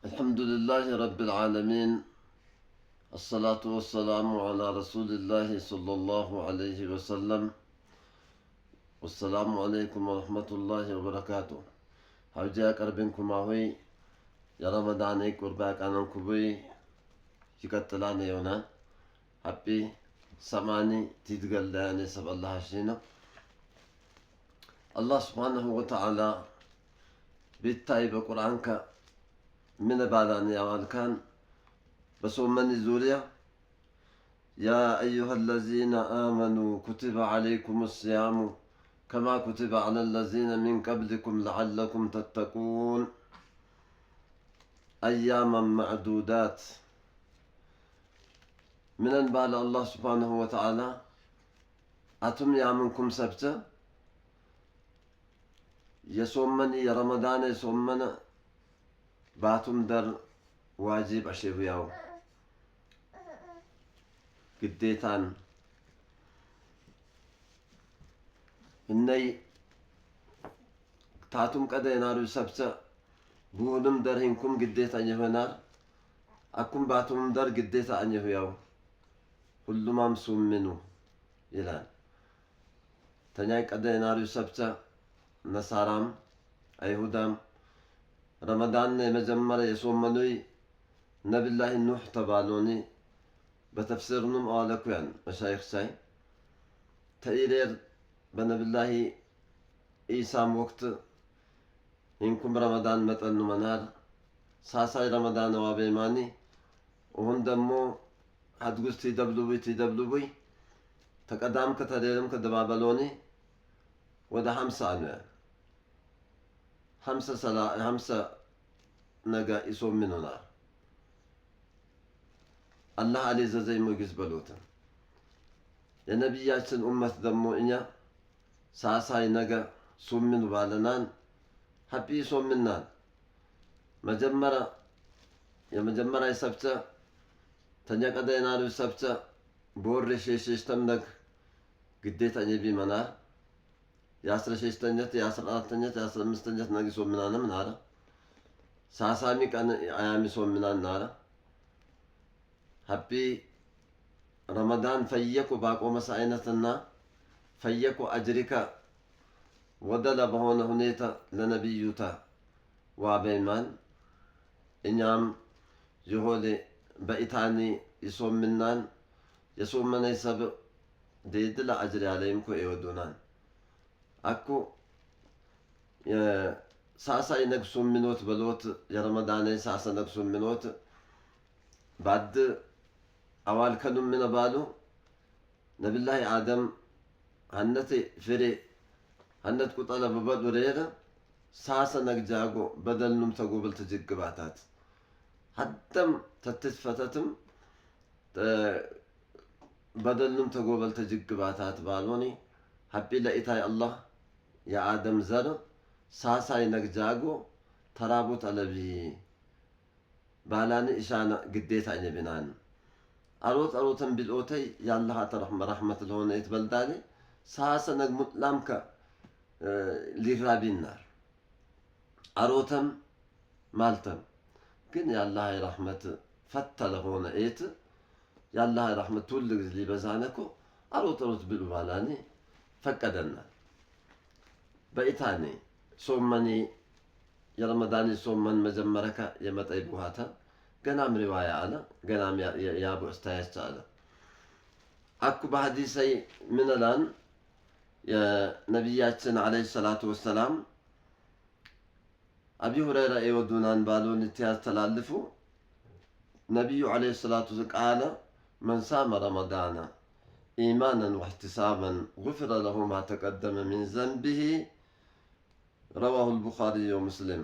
الحمد لله رب العالمين. الصلاة والسلام على رسول الله صلى الله عليه وسلم. والسلام عليكم ورحمة الله وبركاته. هاوجاك أربنكم هاوي يا رمضاني قرباك أنا كوبي يكتلاني يونا هابي سماني تتقل لاني سب الله شينا الله سبحانه وتعالى بالتاي بقرآنك من بعداني أول كان بس من زوريا يا أيها الذين آمنوا كتب عليكم الصيام كما كتب على الذين من قبلكم لعلكم تتقون أياما معدودات من بعد الله سبحانه وتعالى أتم يا منكم سبته يصومني يا رمضان يصومنا باتم در واجب أشيبياو قديتان إني تاتم كده ينارو سبتا بودم در هنكم قديتا يهنار أكم باتم در قديتا أن يهياو كل ما مسوم منه يلان تنياي كده ينارو سبتا نصارام أيهودام رمضان مجمّر يصوم منوي نبي الله نوح تبالوني بتفسير نم آلك يعني مشايخ ساي تأيير بنبي الله إيسام وقت إنكم رمضان متأن منار ساساي رمضان وابيماني وهن دمو هتقول تدبلوبي تقدام كتريرم كدبابلوني وده همسة عنه همسة نجا يصوم مننا الله عليه زي ما يقبلوته يا نبياتنا أمة دمو إنيا ساساي نجا صوم من بالنان حبي صوم منان مجمرة يا مجمرة يسبته تنيا كده ينارو يسبته بور شيش تمنك قديت أني بي منار ياسر شيشتنجت ياسر آتنجت ياسر مستنجت ناقي صوم منانا منارا ساسامي كان أيامي صوم منان نارا هبي رمضان فيكو باقو مساينتنا فيكو أجريكا ودل بهون هنيتا لنبيوتا وابيمان إنيام جهولي بإتاني يصوم منان يصوم من يسب ديدل أجري عليهم كو إيودونان أكو ساسا ينقصون منوت بلوت يا رمضان ساسا نقصون منوت بعد أول كلام من بالو نبي الله آدم هنتي فري هنت كتلا ببد وريرة ساسا نقجاقو بدل نم تقوبل تجيك باتات حتى تتفتتم بدل نم تقوبل تجيك باتات بالوني حبي لقيتاي الله يا آدم زر ساساي نقجاقو ترابط ألبي بالاني إشانا قديت عيني بنان أروتن بالأوتي يا الله رحمة الهون يتبلدالي ساسا نقمت لامكا لغرابين نار أروتن مالتن كن يا الله رحمة فتل هون إيت يا الله رحمة تولق لي بزانكو أروت بالبالاني فكدنا بإتاني صومني يا رمضاني صومن مجمرك يا مطيبوهاتا قنام رواية على قنام يا أبو استايس على أكو بحديثي من الآن يا نبياتنا عليه الصلاة والسلام أبي هريرة يودونان بالون اتياز تلالفو نبي عليه الصلاة والسلام قال من صام رمضان إيمانا واحتسابا غفر له ما تقدم من ذنبه رواه البخاري ومسلم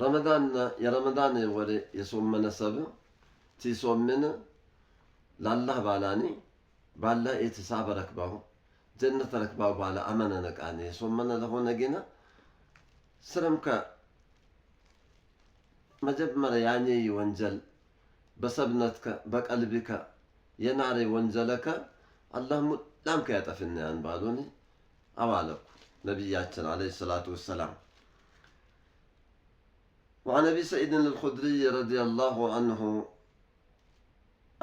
رمضان يا رمضان يوري يصوم من سبع تيصوم من لله بالاني بالله اتصاب ركبه جنة ركبه بالا أمنا نكاني يصوم من له نجينا سرمك مجب مرياني وانجل بسبنتك بقلبك يناري وانجلك اللهم لام كيتفني عن بالوني أوالك نبياتنا عليه الصلاة والسلام وعن أبي سعيد الخدري رضي الله عنه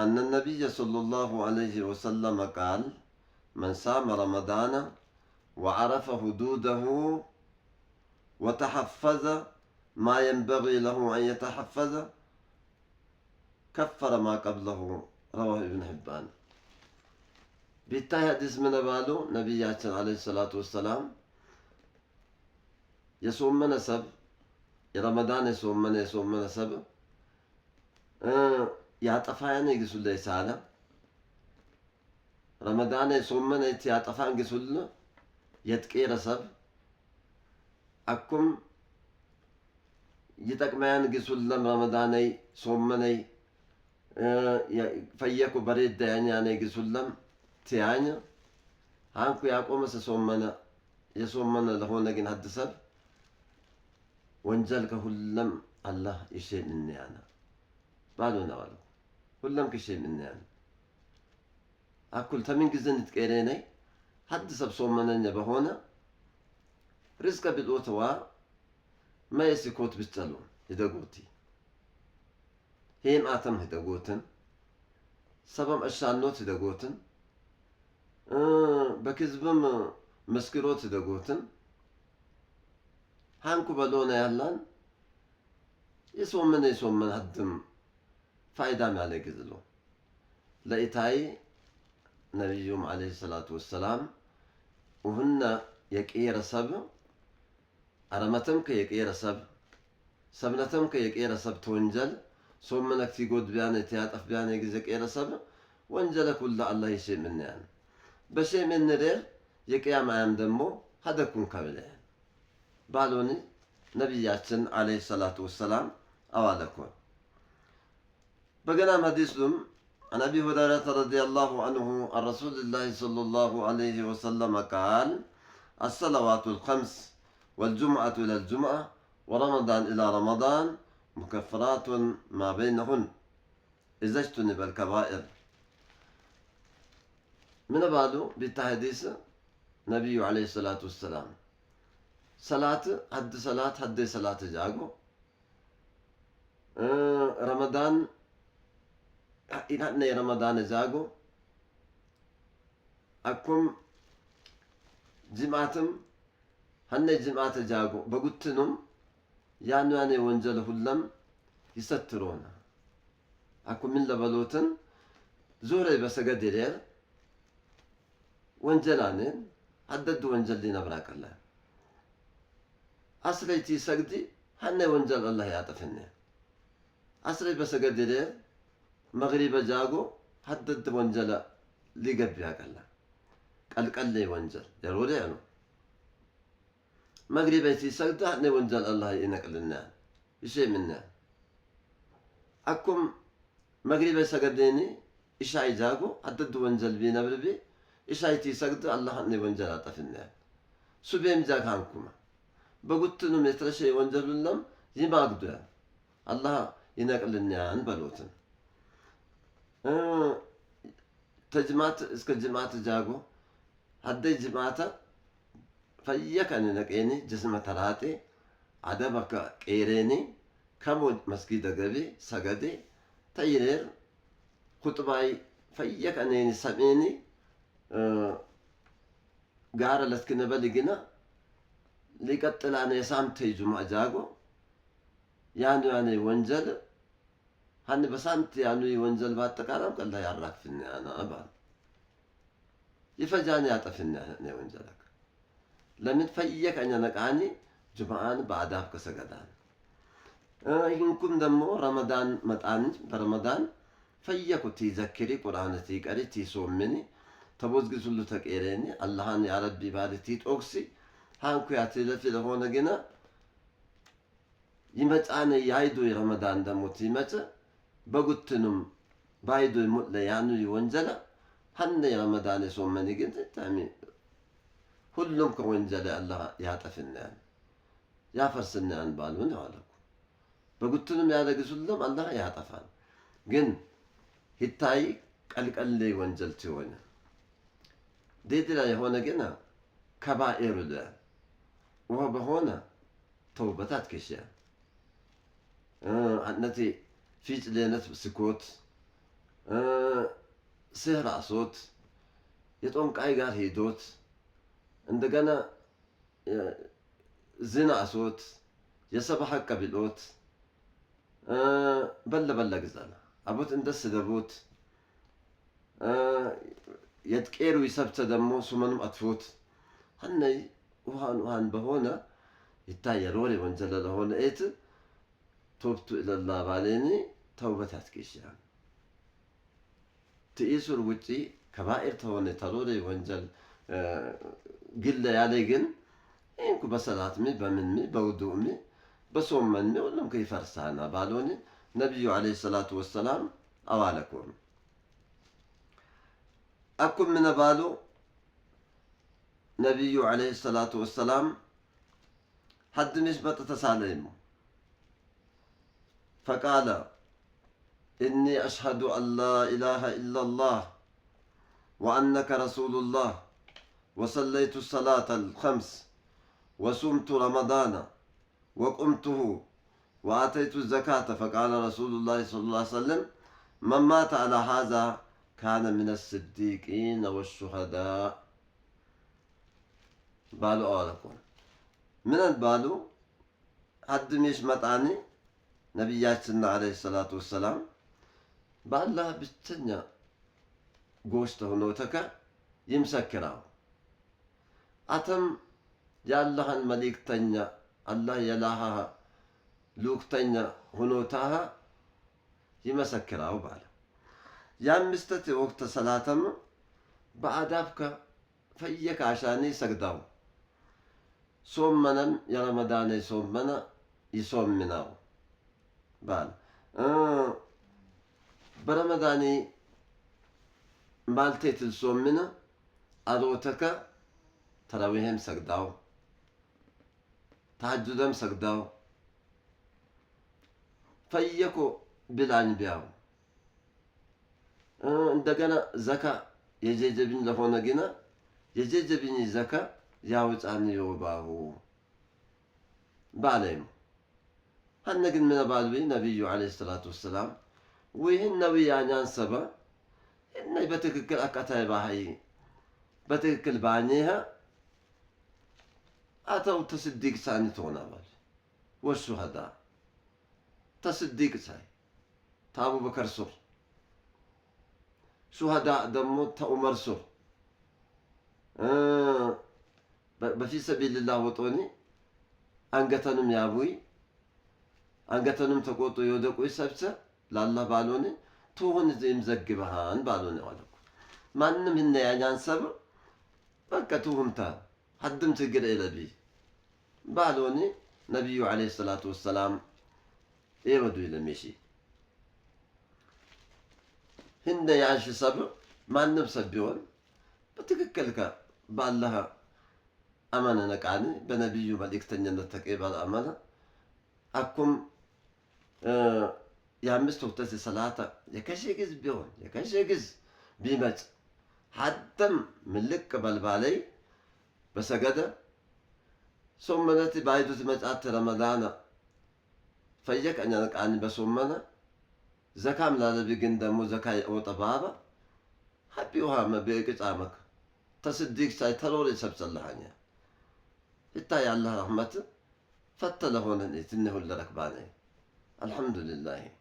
أن النبي صلى الله عليه وسلم قال: من صام رمضان وعرف حدوده وتحفظ ما ينبغي له أن يتحفظ كفر ما قبله. رواه ابن حبان. بالتالي حديث من بالو نبياتنا عليه الصلاة والسلام يصوم من سب رمضان يصوم من سب ያጠፋያን ይግሱል ይሳለ ረመዳን የሶመነ ያጠፋን ግሱል የትቀረ ሰብ አኩም ይጠቅማያን ግሱል ረመዳን ሶመነ ፈየኩ በሬድ ያኛነ ግሱልም ትያኝ አንኩ ያቆመስ ሶመነ የሶመነ ለሆነ ግን ሐድሰብ ወንጀል ከሁሉም አላህ ይሸኝን ያና ባሉና ባሉ ሁሉም ከሸኝን ያና አኩል ተምን ግዘን ትቀረኔ ሐድሰብ ሶመነኛ በሆነ ርዝቀ ቢጦተዋ ማይስኮት ብቻሉ ይደጎቲ ሄም አተም ይደጎትን ሰበም አሻኖት ይደጎትን በክዝብም መስክሮት ይደጎትን ሃንኩ በሎና ያላን የሶመነ ሐድም ፋይዳ ማለግዝሎ ለኢታይ ነብዩም አለይሂ ሰላቱ ወሰላም ወሁና የቀየረ ሰብ አረመተም ከየቀየረ ሰብ ሰብነተም ከየቀየረ ሰብ ተወንጀል ሶመነክ ሲጎድ ቢያነ ተያጠፍ ቢያነ ግዜ ቀየረ ሰብ ወንጀለ ኩላ አላህ ይሸምና ያን በሸምን ነደር የቂያማ ያም ደሞ ሀደኩን ከበለ ባሎኒ ነብያችን አለይሂ ሰላቱ ወሰላም አዋለኮ በገና ሐዲስም عن أبي هريرة رضي الله عنه عن رسول الله صلى الله عليه وسلم قال: الصلوات الخمس والجمعة إلى الجمعة ورمضان إلى رمضان مكفرات ما بينهن إذا اجتنب الكبائر. من بعده بالتحديث نبي عليه الصلاة والسلام صلاة حد صلاة جاغو رمضان إنها رمضان جاغو أكم جماعتم هني جماعة جاغو بقولتنم يعني وانجل هلم يسترونا أكم من لبلوتن زوري بس قدير وانجلانين عدد وانجل لنا براك الله أصليتي سجدي هني وانجل الله يعطفني أصلي بس قدير مغرب جاغو حدد وانجل لقبياك الله قال لي وانجل ضروري يعني مغرب سجد هني وانجل الله ينقل لنا شيء منا أكم مغرب سجديني إشاي جاغو حدد وانجل بينا بربي إشايتي سجد الله هني وانجل عطفني سبيم جاك هانكما بقولتنو مثل شيء وانجل لهم يماغدو الله ينقل لنا عن بلوتن تجمعت اسك جماعت جاغو هدي جماعت فيك أن نقيني جسم تراتي عدبك قيريني كمو مسجد غبي سجدي تيرير خطباي فيك أنني سميني غار لسكنا بلغنا لقتل أنا سامتي جمعة جاغو يعني وانجل هني بسانت يعني وانزل بعد تكلم قال لا يعرف فيني أنا أبان يفجعني يعطفني أنا وانزلك لمن فيك أن نقاني جمعان بعدها كسجدان يمكن دمو رمضان متعن برمضان فيك تذكري قرآن تيكري تيسومني تبوز جزلو تكيريني الله يا ربي بعد تيت أوكسي هانكو يعتلف لهونا جنا يمتعني يعيدو رمضان دمو تيمته بقولتنم بايدو يموت ليانو يونجلا هن رمضان يصومني قلت تعمي كلهم كونجلا الله يعطفنا يا فرسنا عن بالون عليكم بقولتنم يا لقي سلم الله يعطفان جن هتاي قال لي ونجلتي وانا ديدلا هنا جنا كبائر ده وهو بهنا توبتات كشيا ነቲ ፊት ሌነት ስኮት ስህር አሶት የጦንቃይ ጋር ሄዶት እንደገና ዝና አሶት የሰባ ሐቅ ቢሎት በለ ግዛና አቦት እንደስ ደቦት የትቄሩ ይሰብተ ደግሞ ሱመኑም አጥፎት ሀነይ ውሃን በሆነ ይታያል ወሬ ወንጀል ለሆነ ኤት توبت إلى الله باليني توبة تكيشان تيسر وجي كبائر توني تروري وانجل قل علي جن إنكو بصلاة مي بمني بودوء مي بصوم مني ولم كيف فرسانا بالوني نبي عليه الصلاة والسلام أوالكم أكم من بالو نبي عليه الصلاة والسلام حد مش بتتساليمو فقال إني أشهد أن لا إله إلا الله وأنك رسول الله وصليت الصلاة الخمس وصمت رمضان وقمته وآتيت الزكاة فقال رسول الله صلى الله عليه وسلم من مات على هذا كان من الصديقين والشهداء بالو أولكم من البالو حد مش متعني ነቢያችን አለይሂ ሰላቱ ወሰላም በአላህ ብቸኛ ጎሽተ ሆኖ ተከ ይምሰክራው አተም የአላህን መልእክተኛ አላህ የላሃ ሉክተኛ ሆኖ ታሃ ይመሰክራው ባለ ያምስተት ወቅት ሰላተም በአዳብከ ፈየከ አሻኒ ሰግዳው ሶመነም የረመዳን ሶመነ ይሶምናው بال برمضاني مالتيت الصومنا أروتك تراويهم سجداو تهجدهم سجداو فيكو بلان بياو عندنا زكاة يجيجبين لهونا جنا يجيجبين زكاة ياوت عني يوباهو بالهم هنقل من بالوي نبي عليه الصلاة والسلام وين نبي يعني سبا إن بتكل أكتاي باهي بتكل بعنيها أتوا تصدق ساني تونا بال والشهداء تصدق ساي تابو بكر سور شهداء دمو تأمر سور بفي سبيل الله وطوني أنقتنم يا أبوي አንገተንም ተቆጦ የወደቁ ይሰብሰ ለአላህ ባልሆነ ትሆን ዘም ዘግበሃን ባልሆነ አለኩ ማንም እነ ያኛን ሰብ በቃ ትሁምታ ሐድም ትግል ኢለቢ ባልሆነ ነብዩ አለይሂ ሰላቱ ወሰላም ይወዱ ይለምሺ እንደ ያሽ ሰብ ማንም ሰብ ቢሆን በትክክል ባላህ አማና ነቃኒ በነብዩ መልእክተኛነት ተቀበል አማና አኩም የአምስት ወቅት ሰላታ የከሸግዝ ቢሆን የከሸግዝ ቢመጽ ሐተም ምልቅ በልባለይ በሰገደ ሶመነት ባይዱት መጻት ረመዳና ፈየክ አኛን በሶመነ ዘካም ላለብ ግን ደሞ ዘካይ ወጠባባ ሐቢውሃ መበቅጻመክ ተስዲቅ ሳይ ተሮል ይሰብሰልሃኛ ይታይ አላህ ረህመት فتله هنا يتنه لركبانه الحمد لله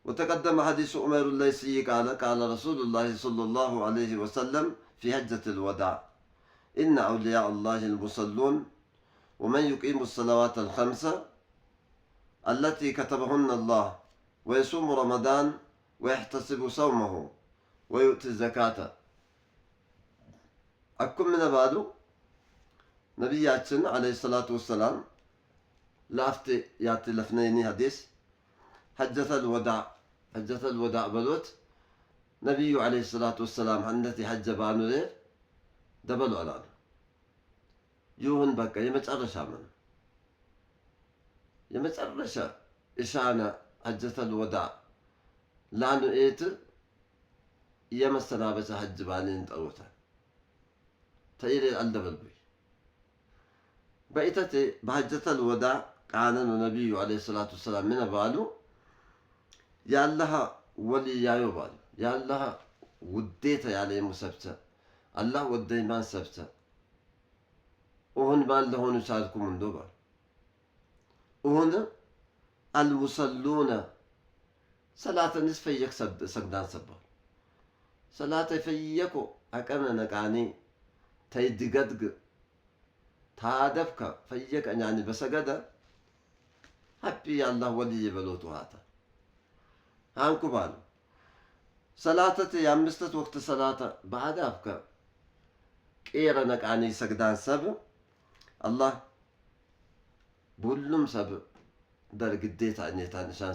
وتقدم حديث عمر الليثي قال رسول الله صلى الله عليه وسلم في حجة الوداع إن أولياء الله المصلون ومن يقيم الصلوات الخمسة التي كتبهن الله ويصوم رمضان ويحتسب صومه ويؤتي الزكاة أكم من بعده نبياتنا عليه الصلاة والسلام لافت ياتي لفنيني حديث حجة الوداع بلوت نبي عليه الصلاة والسلام عندتي حج بانو ليه دبلو على يوهن بكا يمتعرشا من يمتعرشا إشانا حجة الوداع لانو إيت يمسنا بس حج بانين تروتا تيري الدبلبي بقيتتي بحجة الوداع قانن النبي عليه الصلاة والسلام من بالو يا الله ولي يا يوبال يا الله وديت عليه مسبته الله ودي ما سبته وهن بال لهون يساعدكم من دوبار وهن المصلون صلاة نصف يكسب سجدان سبار صلاة فيكو أكنا نقاني تيدقدق تادفك فيك يعني بسجدة حبي الله ولي يبلوتو هاتا هانكو بالو صلاة يا مستت وقت صلاة بعد أفكا كيرا نقاني سجدان سب الله بولم سب در قديت عني تانشان